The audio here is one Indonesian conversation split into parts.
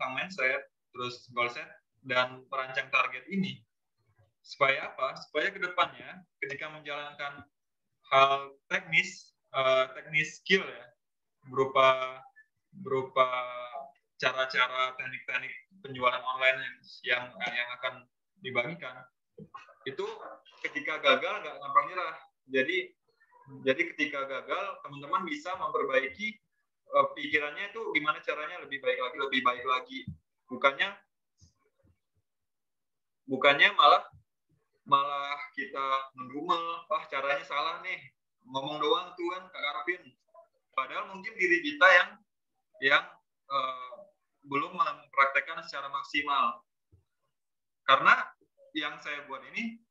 tentang mindset, terus goal set, dan perancang target ini. Supaya apa? Supaya kedepannya ketika menjalankan hal teknis skill ya, berupa cara-cara teknik-teknik penjualan online yang akan dibagikan, itu ketika gagal nggak gampang nyerah. Jadi ketika gagal, teman-teman bisa memperbaiki pikirannya itu gimana caranya lebih baik lagi. Bukannya malah kita ngedumel, wah caranya salah nih, ngomong doang tuh kan Kak Karvin. Padahal mungkin diri kita yang belum mempraktekkan secara maksimal. Karena yang saya buat ini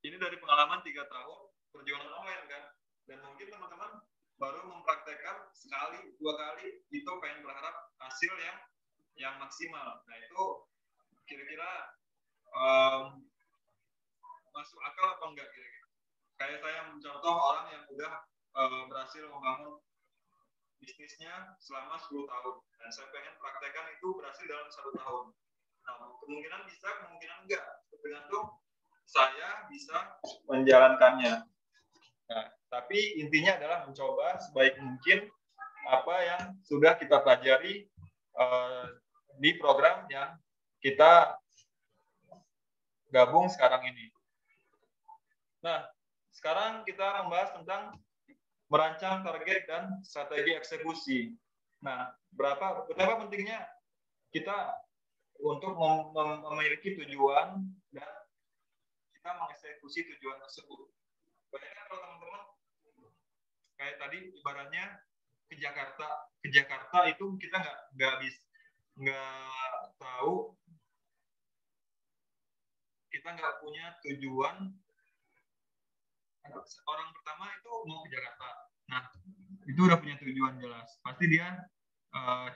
dari pengalaman 3 tahun perjualan online kan, dan mungkin teman-teman baru mempraktekkan sekali 2 kali, itu pengen berharap hasil yang maksimal. Nah itu kira-kira masuk akal apa enggak kira-kira? Kayak saya mencontoh orang yang udah berhasil membangun bisnisnya selama 10 tahun, dan saya pengen praktekkan itu berhasil dalam 1 tahun. Nah, kemungkinan bisa, kemungkinan enggak, tergantung saya bisa menjalankannya. Nah, tapi intinya adalah mencoba sebaik mungkin apa yang sudah kita pelajari di program yang kita gabung sekarang ini. Nah, sekarang kita membahas tentang merancang target dan strategi eksekusi. Nah, betapa pentingnya kita untuk memiliki tujuan dan kita mengeksekusi tujuan tersebut. Bayangkan kalau teman-teman kayak tadi ibaratnya ke Jakarta itu kita nggak tahu, kita nggak punya tujuan. Orang pertama itu mau ke Jakarta, nah itu udah punya tujuan jelas, pasti dia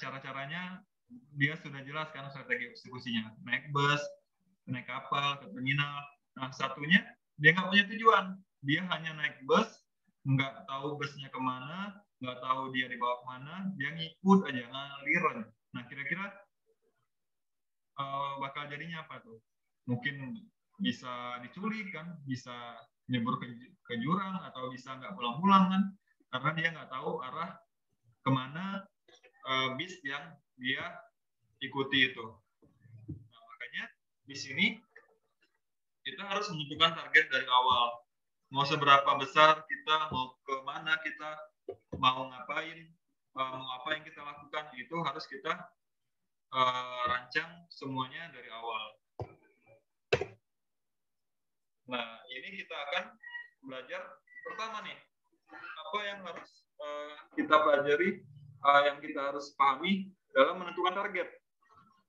cara-caranya dia sudah jelas kan strategi eksekusinya, naik bus, naik kapal ke terminal. Nah satunya dia nggak punya tujuan, dia hanya naik bus, nggak tahu busnya kemana, nggak tahu dia dibawa kemana, dia ngikut aja, ngalir. Nah kira-kira bakal jadinya apa tuh? Mungkin bisa diculik kan, bisa nyebur ke jurang, atau bisa nggak pulang-pulang kan, karena dia nggak tahu arah kemana bis yang dia ikuti itu. Nah, makanya di sini kita harus menentukan target dari awal. Mau seberapa besar kita, mau kemana kita, mau ngapain, mau apa yang kita lakukan, itu harus kita rancang semuanya dari awal. Nah, ini kita akan belajar pertama nih, apa yang harus kita pelajari, yang kita harus pahami dalam menentukan target.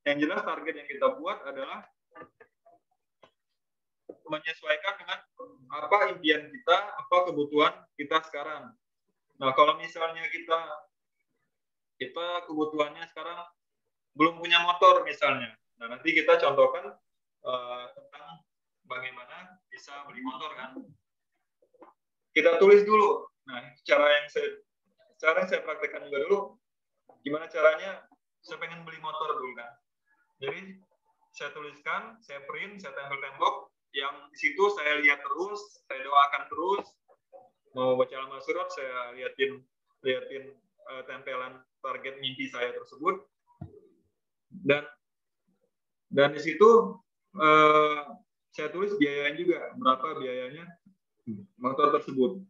Yang jelas target yang kita buat adalah menyesuaikan dengan apa impian kita, apa kebutuhan kita sekarang. Nah, kalau misalnya kita kebutuhannya sekarang belum punya motor misalnya, nah nanti kita contohkan tentang bagaimana bisa beli motor kan. Kita tulis dulu. Nah, cara yang saya praktekkan juga dulu. Gimana caranya? Saya pengen beli motor dulu kan. Jadi saya tuliskan, saya print, saya tempel tembok. Yang di situ saya lihat terus, saya doakan terus. Mau baca amal surat, saya liatin tempelan target mimpi saya tersebut. Dan di situ saya tulis biayanya juga, berapa biayanya motor tersebut.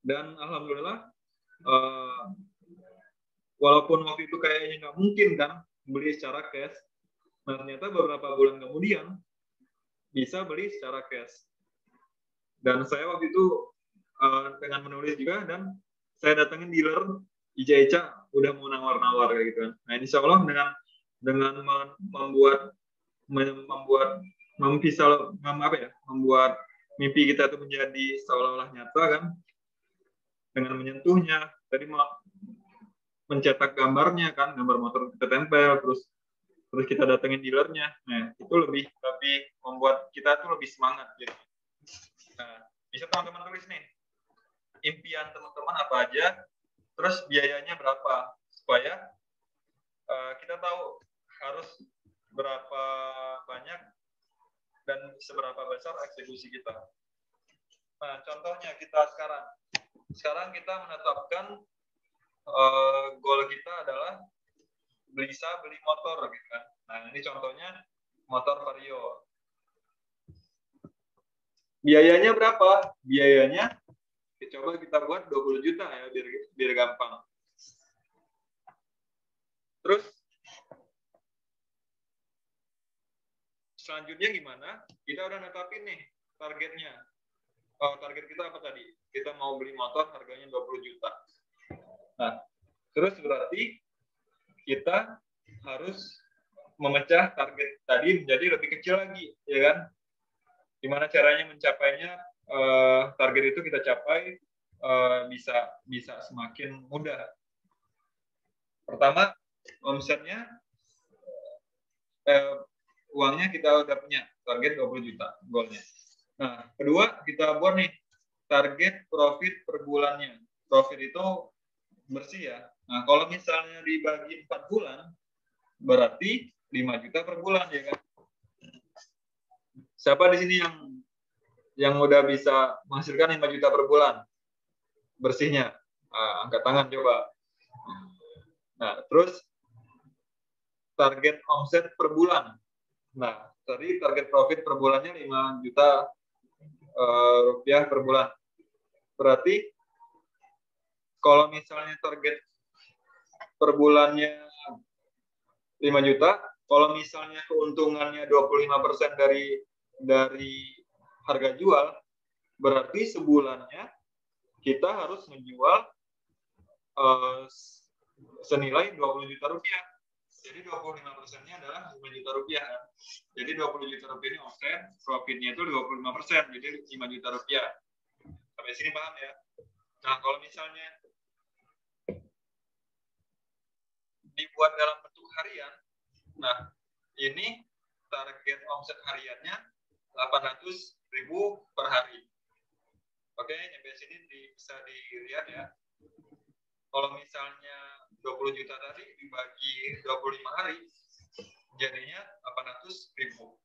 Dan alhamdulillah, walaupun waktu itu kayaknya nggak mungkin kan beli secara cash, nah ternyata beberapa bulan kemudian bisa beli secara cash. Dan saya waktu itu dengan menulis juga, dan saya datengin dealer Ica udah mau nawar-nawar kayak gitu kan. Nah insya Allah dengan membuat mimpi kita itu menjadi seolah-olah nyata kan, dengan menyentuhnya, tadi mencetak gambarnya kan, gambar motor kita tempel, terus kita datengin dealernya. Nah itu lebih membuat kita tuh lebih semangat gitu. Nah, bisa teman-teman tulis nih impian teman-teman apa aja, terus biayanya berapa, supaya kita tahu harus berapa banyak dan seberapa besar eksekusi kita. Nah, contohnya kita sekarang kita menetapkan goal kita adalah bisa beli motor, gitu kan. Nah, ini contohnya motor Vario. Biayanya berapa? Biayanya coba kita buat 20 juta ya, biar gampang. Terus selanjutnya gimana? Kita udah netapin nih targetnya. Target kita apa tadi? Kita mau beli motor harganya 20 juta. Nah, terus berarti kita harus memecah target tadi menjadi lebih kecil lagi, ya kan? Gimana caranya mencapainya? Target itu kita capai bisa semakin mudah. Pertama, omsetnya, uangnya kita udah punya, target 20 juta goalnya. Nah, kedua, kita buat nih target profit per bulannya. Profit itu bersih ya. Nah, kalau misalnya dibagi 4 bulan, berarti 5 juta per bulan, ya kan? Siapa di sini yang udah bisa menghasilkan 5 juta per bulan bersihnya? Angkat tangan coba. Nah, terus target omset per bulan. Nah, tadi target profit per bulannya 5 juta rupiah per bulan. Berarti kalau misalnya target per bulannya 5 juta, kalau misalnya keuntungannya 25% dari harga jual, berarti sebulannya kita harus menjual senilai 20 juta rupiah. Jadi 25%-nya adalah 5 juta rupiah. Jadi 20 juta rupiah ini omset, profitnya itu 25%, jadi 5 juta rupiah. Sampai sini paham ya? Nah, kalau misalnya dibuat dalam bentuk harian, nah ini target omset hariannya 800.000 per hari. Oke, sampai sini bisa dilihat ya. Kalau misalnya 20 juta tadi dibagi 25 hari, jadinya 800.000.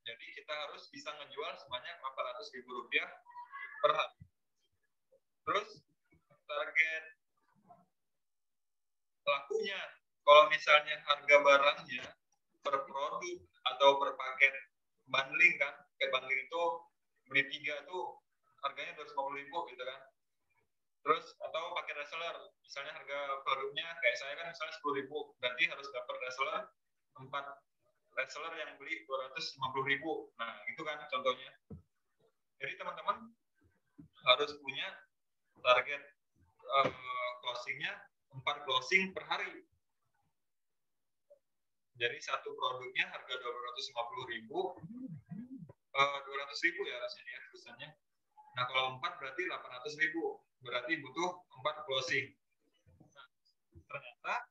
Jadi kita harus bisa ngejual sebanyak 800.000 rupiah per hari. Terus target lakunya, kalau misalnya harga barangnya per produk atau per paket bundling kan, kayak bundling itu beli 3 tuh harganya 250.000 gitu kan. Terus atau pakai reseller, misalnya harga produknya kayak saya kan misalnya 10.000, berarti harus dapat reseller 4 reseller yang beli 250.000. Nah, itu kan contohnya. Jadi teman-teman harus punya target closingnya 4 closing per hari. Jadi satu produknya harga 250.000, 200.000 ya rasanya tulisannya. Nah, kalau 4 berarti 800.000. Berarti butuh 4 closing. Nah, ternyata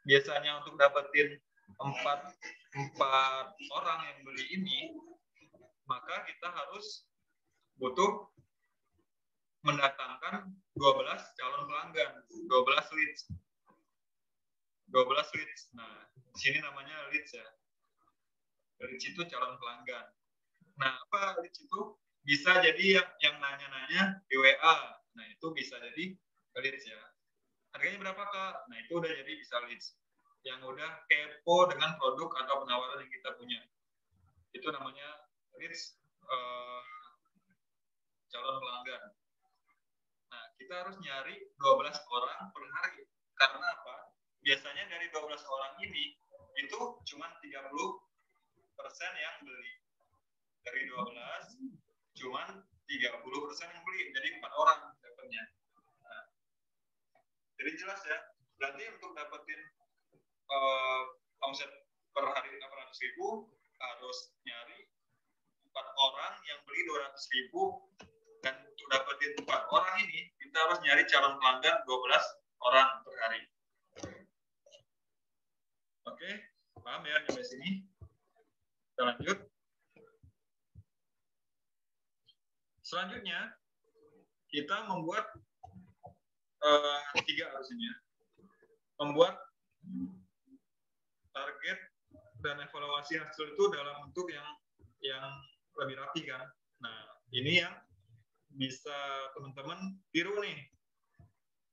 biasanya untuk dapetin 4 orang yang beli ini, maka kita harus butuh mendatangkan 12 calon pelanggan, 12 leads. 12 leads. Nah, di sini namanya leads ya. Leads itu calon pelanggan. Nah, apa leads itu? Bisa jadi yang nanya-nanya di WA. Nah, itu bisa jadi leads ya. Harganya berapa, Kak? Nah, itu udah jadi bisa leads. Yang udah kepo dengan produk atau penawaran yang kita punya. Itu namanya leads calon pelanggan. Nah, kita harus nyari 12 orang per hari. Karena apa? Biasanya dari 12 orang ini, itu cuma 30% yang beli. Dari 12, cuma 30% yang beli. Jadi 4 orang dapatnya. Nah, jadi jelas ya. Berarti untuk dapetin omset per hari 800.000, harus nyari 4 orang yang beli 200.000. Dan untuk dapetin 4 orang ini, kita harus nyari calon pelanggan 12 orang per hari. Oke, paham ya sampai sini? Kita lanjut. Selanjutnya, kita membuat 3 harusnya. Membuat target dan evaluasi hasil itu dalam bentuk yang lebih rapi kan. Nah, ini yang bisa teman-teman tiru nih.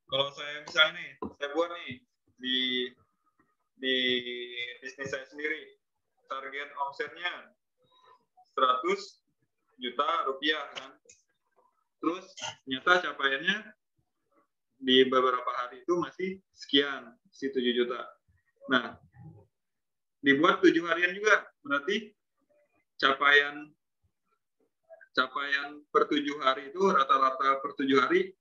Kalau saya misalnya nih, saya buat nih di bisnis saya sendiri, target omsetnya 100 juta rupiah kan. Terus ternyata capaiannya di beberapa hari itu masih sekian, si 7 juta. Nah, dibuat 7 harian juga, berarti capaian per 7 hari itu rata-rata per 7 hari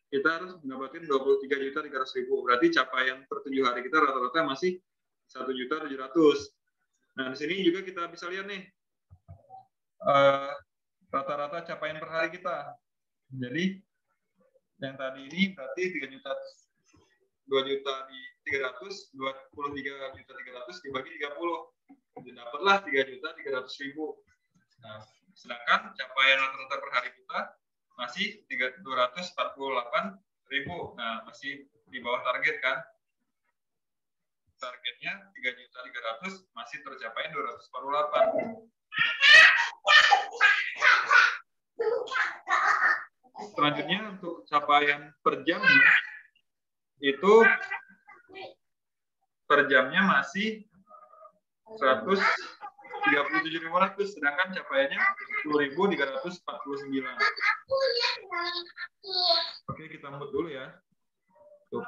kita harus mendapatkan 23.300.000. Berarti capaian per 7 hari kita rata-rata masih 1.700.000. Nah, di sini juga kita bisa lihat nih rata-rata capaian per hari kita. Jadi yang tadi ini berarti 3 juta 2 juta di 300, 23.300 dibagi 30. Dapatlah 3.300.000. Nah, sedangkan capaian rata-rata per hari kita masih 248.000. Nah, masih di bawah target kan. Targetnya 3.300.000 masih tercapai 248. Selanjutnya untuk capaian per jamnya itu per jamnya masih 137.500, sedangkan capaiannya 10.349. Oke, kita mute dulu ya. Tuh.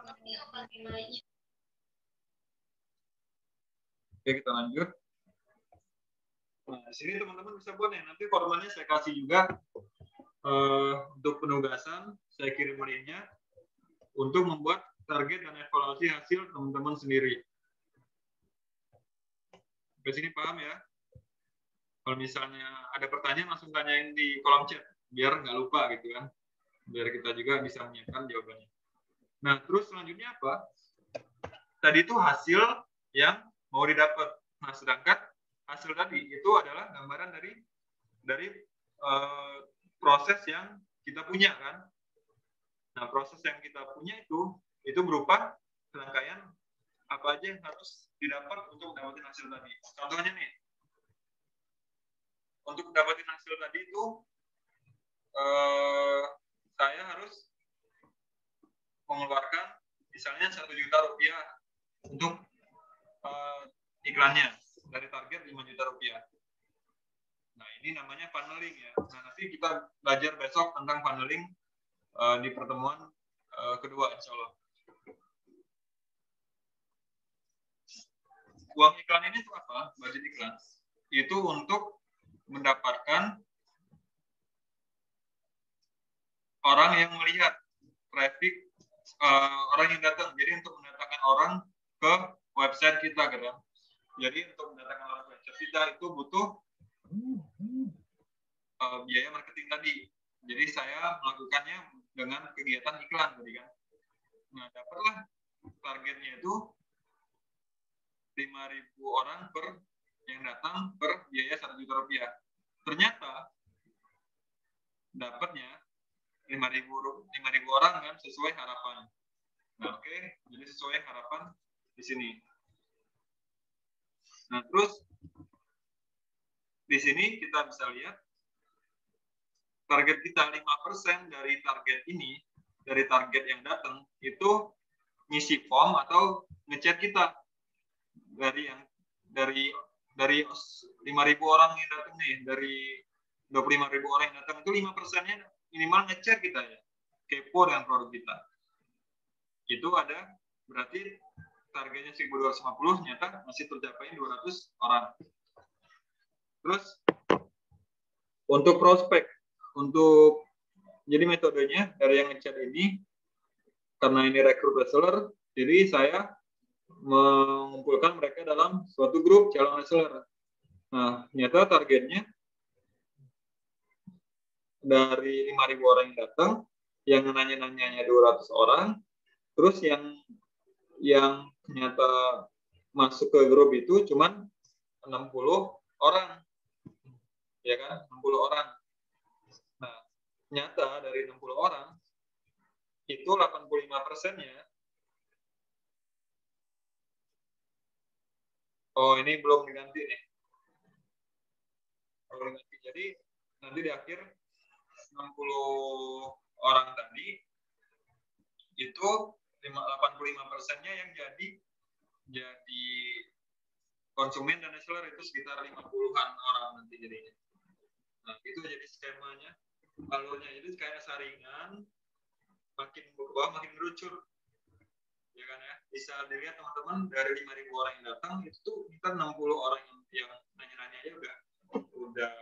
Oke, kita lanjut. Nah, di sini teman-teman bisa buat nih. Nanti formatnya saya kasih juga untuk penugasan. Saya kirim linknya untuk membuat target dan evaluasi hasil teman-teman sendiri. Sampai sini paham ya? Kalau misalnya ada pertanyaan langsung tanyain di kolom chat, biar nggak lupa gitu kan. Biar kita juga bisa menyiapkan jawabannya. Nah, terus selanjutnya apa? Tadi itu hasil yang mau didapat. Nah, sedangkan hasil tadi itu adalah gambaran dari proses yang kita punya kan. Nah, proses yang kita punya itu berupa rangkaian apa aja yang harus didapat untuk mendapatkan hasil tadi. Contohnya nih, untuk mendapatkan hasil tadi itu saya harus mengeluarkan misalnya 1 juta rupiah untuk iklannya dari target 5 juta rupiah. Nah, ini namanya funneling ya. Nah, nanti kita belajar besok tentang funneling di pertemuan kedua, insya Allah. Uang iklan ini itu apa? Budget iklan. Itu untuk mendapatkan orang yang melihat, traffic, orang yang datang. Jadi untuk mendatangkan orang ke website kita kan. Jadi untuk mendatangkan orang ke website kita itu butuh biaya marketing tadi. Jadi saya melakukannya dengan kegiatan iklan tadi kan. Nah, dapatlah targetnya itu 5.000 orang yang datang per biaya 1 juta rupiah. Ternyata dapatnya 5.000 orang kan sesuai harapan. Nah, oke, jadi sesuai harapan di sini. Nah, terus di sini kita bisa lihat target kita 5% dari target ini, dari target yang datang itu ngisi form atau ngechat kita dari 5.000 orang yang datang nih, dari 25.000 orang yang datang itu 5%-nya minimal ngechat kita ya, kepo dengan produk kita. Itu ada berarti targetnya 1.250 ternyata masih tercapai 200 orang. Terus untuk prospek, jadi metodenya dari yang ngechat ini, karena ini rekrut reseller, jadi saya mengumpulkan mereka dalam suatu grup calon reseller. Nah, ternyata targetnya dari 5.000 orang yang datang, yang nanya-nanyanya 200 orang, terus yang ternyata masuk ke grup itu cuman 60 orang. Ya kan? 60 orang. Nah, nyata dari 60 orang, itu 85%-nya Oh, ini belum diganti nih. Belum diganti. Jadi nanti di akhir 60 orang tadi itu 85%-nya yang jadi konsumen dan reseller itu sekitar 50-an orang nanti jadinya. Nah, itu jadi skemanya, alurnya itu kayak saringan, makin berubah makin meruncur. Ya kan ya, bisa dilihat teman-teman dari 5.000 orang yang datang itu tuh kita 60 orang yang nanya-nanya aja udah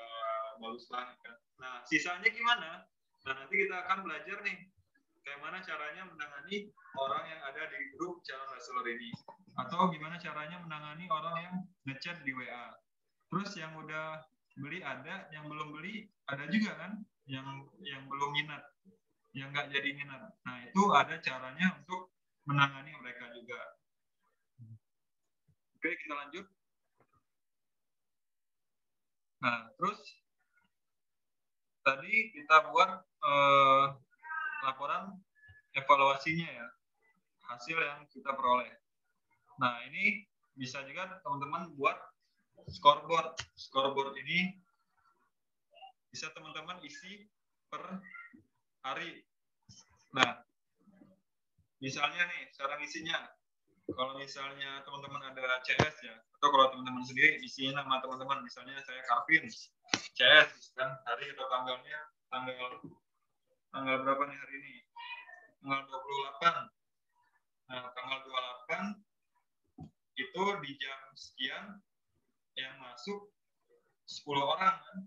bagus banget kan. Nah, sisanya gimana? Nah, nanti kita akan belajar nih bagaimana caranya menangani orang yang ada di grup calon reseller ini, atau gimana caranya menangani orang yang ngechat di WA. Terus yang udah beli ada, yang belum beli ada juga kan, yang belum minat, yang nggak jadi minat. Nah, itu ada caranya untuk menangani mereka juga. Oke, kita lanjut. Nah, terus tadi kita buat laporan evaluasinya ya, hasil yang kita peroleh. Nah, ini bisa juga teman-teman buat scoreboard. Scoreboard ini bisa teman-teman isi per hari. Nah, misalnya nih, sekarang isinya, kalau misalnya teman-teman ada CS ya, atau kalau teman-teman sendiri isinya nama teman-teman, misalnya saya Karvin, CS, kan hari atau tanggalnya, tanggal berapa nih hari ini? Tanggal 28. Nah, tanggal 28 itu di jam sekian yang masuk 10 orang kan?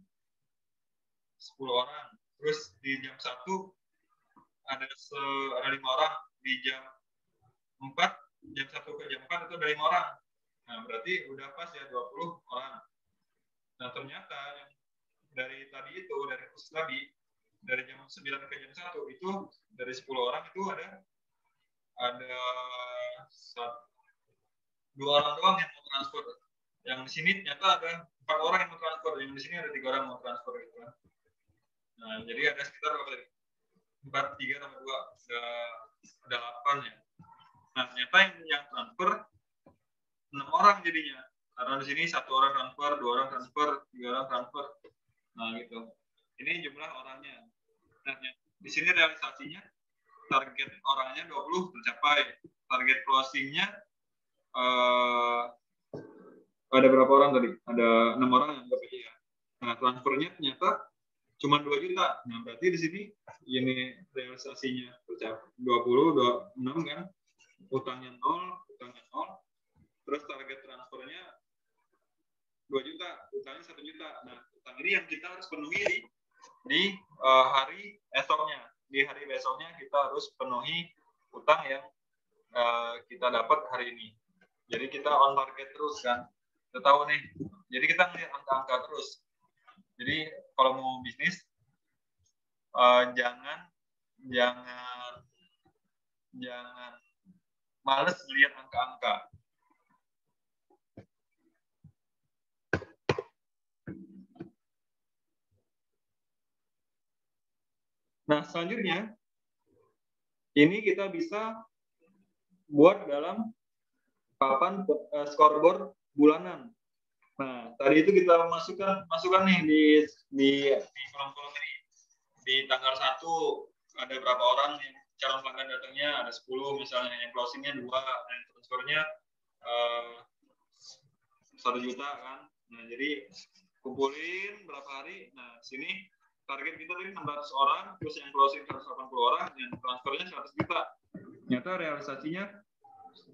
10 orang. Terus di jam 1 ada 5 orang, di jam 4, jam 1 ke jam 4 itu ada 5 orang. Nah, berarti udah pas ya 20 orang. Nah, ternyata yang dari tadi itu, dari khusus tadi, dari jam 9 ke jam 1 itu dari 10 orang itu ada 2 orang doang yang mau transfer. Yang di sini ternyata ada 4 orang yang mau transfer, yang di sini ada 3 orang mau transfer gitu kan. Nah, jadi ada sekitar 4, 3 tambah 2, ada 8 ya. Nah, ternyata yang transfer 6 orang jadinya. Karena di sini 1 orang transfer, 2 orang transfer, 3 orang transfer. Nah, gitu. Ini jumlah orangnya. Nah, di sini realisasinya target orangnya 20 tercapai. Target closingnya ada berapa orang tadi? Ada 6 orang yang anggap ya. Nah, transfernya ternyata cuma 2 juta. Nah, berarti di sini ini realisasinya tercapai 26 kan. Utangnya 0. Terus target transfernya 2 juta, utangnya 1 juta. Nah, utang ini yang kita harus penuhi di hari esoknya. Di hari besoknya kita harus penuhi utang yang kita dapat hari ini. Jadi kita on target terus kan. Kita tahu nih. Jadi kita ngelihat angka-angka terus. Jadi kalau mau bisnis jangan males melihat angka-angka. Nah, selanjutnya ini kita bisa buat dalam papan scoreboard bulanan. Nah, tadi itu kita masukkan nih di kolom-kolom ini. Di tanggal 1 ada berapa orang yang calon pelanggan datangnya, ada 10 misalnya, yang closingnya 2, dan transfernya 1 juta kan. Nah, jadi kumpulin berapa hari. Nah, sini target kita tadi 600 orang, terus yang closing 180 orang, dan transfernya 100 juta. Ternyata realisasinya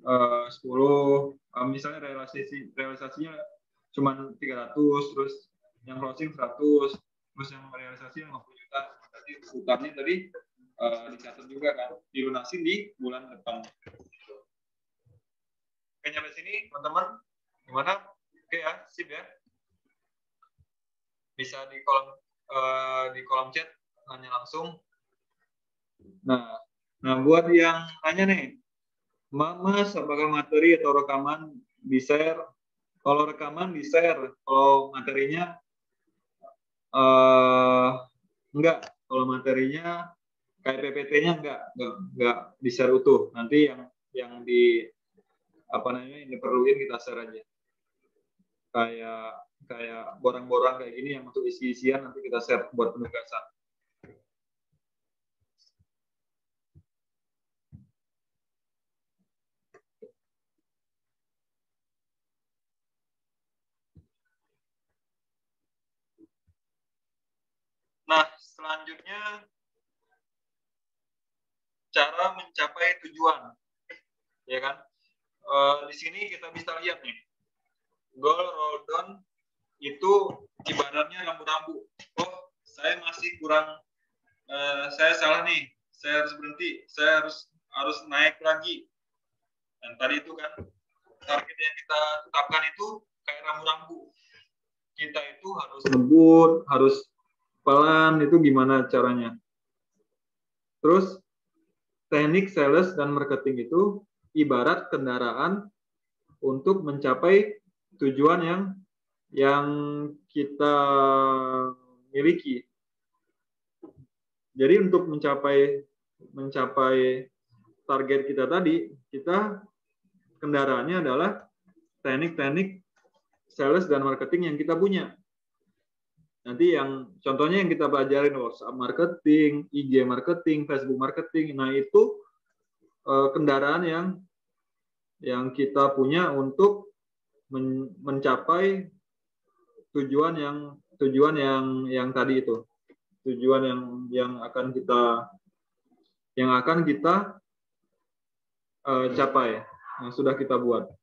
10, misalnya realisasinya cuma 300, terus yang closing 100, terus yang realisasi 50 juta. Berarti utangnya tadi dicatat juga kan, dilunasin di bulan depan. Oke, sampai sini teman-teman, gimana? Oke ya, sip ya. Bisa di kolom chat nanya langsung. Nah, buat yang nanya nih, Mas, apakah materi atau rekaman di-share? Kalau rekaman di-share, kalau materinya enggak. Kalau materinya kayak PPT-nya enggak di-share utuh. Nanti yang diperluin kita share aja. kayak kayak borang-borang kayak gini yang untuk isi-isian nanti kita share buat penugasan. Nah, selanjutnya cara mencapai tujuan, ya kan? Di sini kita bisa lihat nih, goal roll down itu ibaratnya rambu-rambu. Oh, saya masih kurang, saya salah nih, saya harus berhenti, saya harus naik lagi. Dan tadi itu kan target yang kita tetapkan itu kayak rambu-rambu. Kita itu harus ngebut, harus pelan, itu gimana caranya. Terus teknik sales dan marketing itu ibarat kendaraan untuk mencapai tujuan yang kita miliki. Jadi untuk mencapai target kita tadi, kita kendaraannya adalah teknik-teknik sales dan marketing yang kita punya. Nanti yang contohnya yang kita pelajarin WhatsApp marketing, IG marketing, Facebook marketing. Nah, itu kendaraan yang kita punya untuk mencapai tujuan yang tadi itu. Tujuan yang akan kita capai, yang sudah kita buat.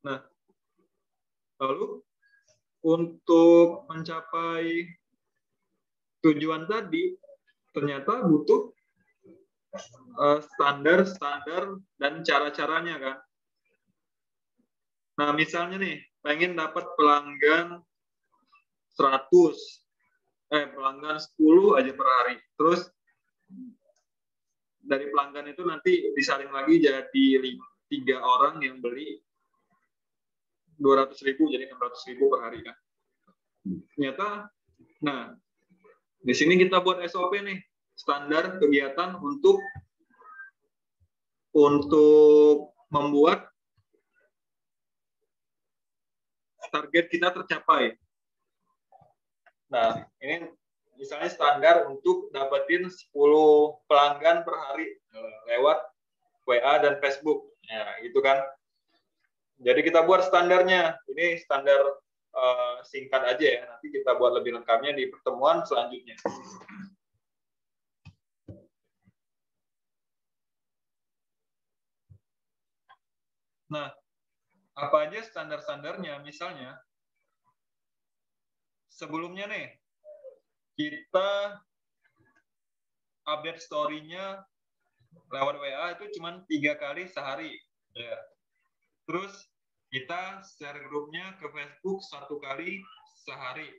Nah, lalu untuk mencapai tujuan tadi ternyata butuh standar dan cara-caranya kan. Nah, misalnya nih, pengen dapat pelanggan 10 aja per hari. Terus dari pelanggan itu nanti disaring lagi jadi 3 orang yang beli 200.000 jadi 600.000 per hari kan. Ternyata, nah di sini kita buat SOP nih, standar kegiatan untuk membuat target kita tercapai. Nah, ini misalnya standar untuk dapetin 10 pelanggan per hari lewat WA dan Facebook. Ya, itu kan. Jadi kita buat standarnya. Ini standar singkat aja ya. Nanti kita buat lebih lengkapnya di pertemuan selanjutnya. Nah, apa aja standar-standarnya? Misalnya, sebelumnya nih, kita update story-nya lewat WA itu cuma 3 kali sehari. Ya. Terus kita share grupnya ke Facebook 1 kali sehari.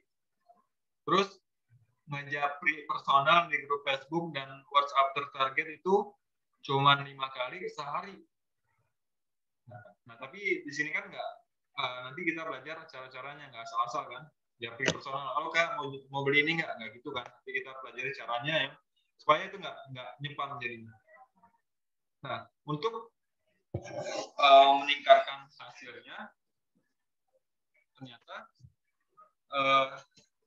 Terus ngejapri personal di grup Facebook dan WhatsApp tertarget itu cuma 5 kali sehari. Nah, tapi di sini kan nggak, nanti kita belajar cara-caranya, nggak asal-asal kan. Japri personal, oh kak mau beli ini nggak gitu kan. Nanti kita pelajari caranya ya, supaya itu nggak nyepam jadinya. Nah, untuk meningkatkan hasilnya, ternyata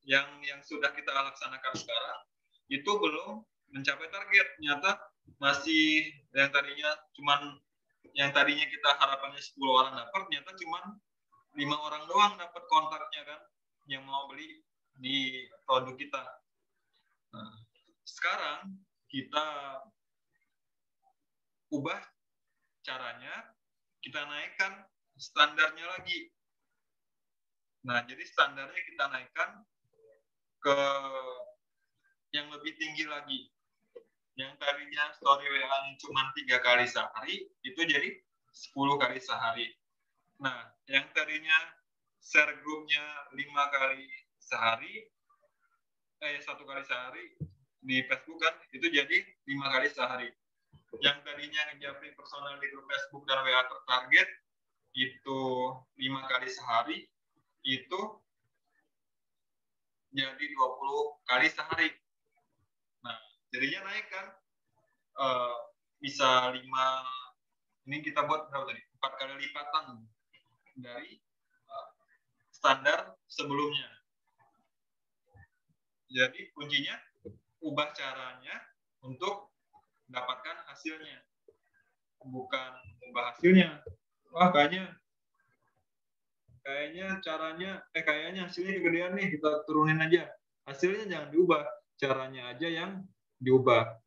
yang sudah kita laksanakan sekarang itu belum mencapai target. Ternyata masih yang tadinya kita harapannya 10 orang dapat, ternyata cuma 5 orang doang dapat kontaknya kan, yang mau beli di produk kita. Nah, sekarang kita ubah caranya, kita naikkan standarnya lagi. Nah, jadi standarnya kita naikkan ke yang lebih tinggi lagi. Yang tadinya story WA cuma 3 kali sehari, itu jadi 10 kali sehari. Nah, yang tadinya share grupnya 5 kali sehari, 1 kali sehari di Facebook kan, itu jadi 5 kali sehari. Yang tadinya ngejapri personal di grup Facebook dan WA tertarget, itu 5 kali sehari, itu jadi 20 kali sehari. Nah, jadinya naik kan, bisa 5 Ini kita buat berapa tadi? 4 kali lipatan dari standar sebelumnya. Jadi kuncinya ubah caranya untuk dapatkan hasilnya, bukan ubah hasilnya. Wah, kayaknya hasilnya kegedean nih, kita turunin aja. Hasilnya jangan diubah, caranya aja yang diubah.